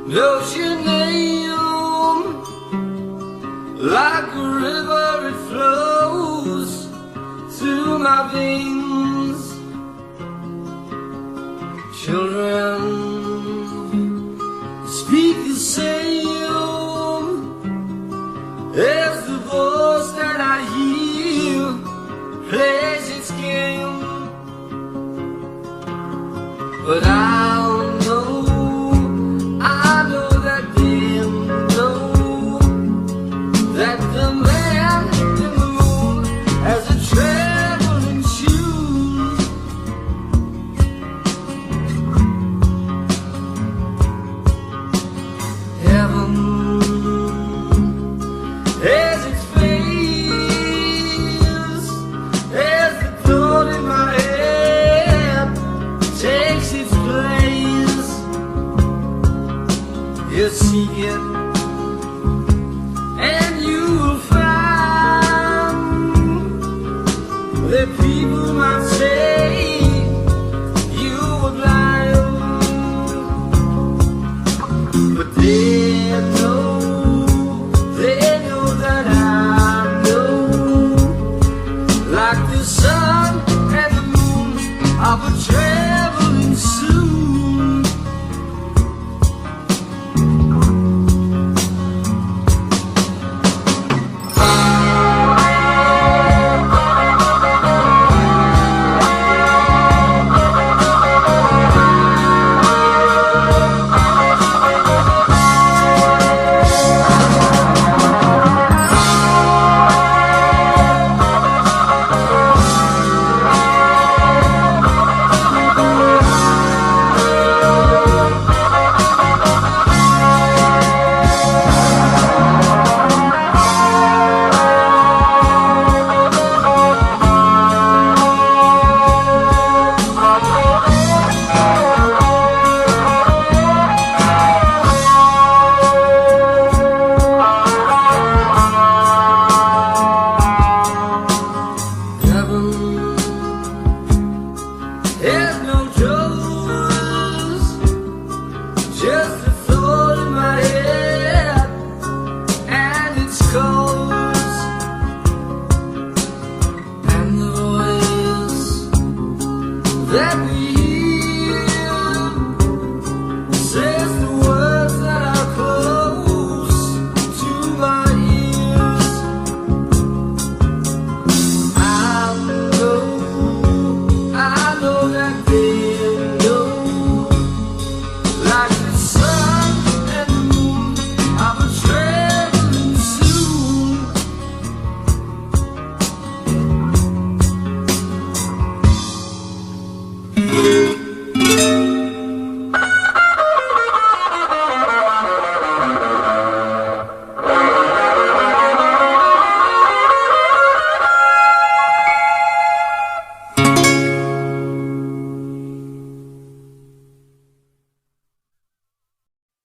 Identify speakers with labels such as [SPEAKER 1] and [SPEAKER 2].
[SPEAKER 1] Knows your name like a river, it flows through my veins. Children speak the same as the voice that I hear plays its game. But I'll know that the man in the moon has a traveling shoe. Heaven has its face as the thought in my head takes its place. You see it, the people might say you were blind, but they know that I know, like the sun and the moon are traveling soon. There's no troubles, just a thought in my head, and it's cold, and the voice that we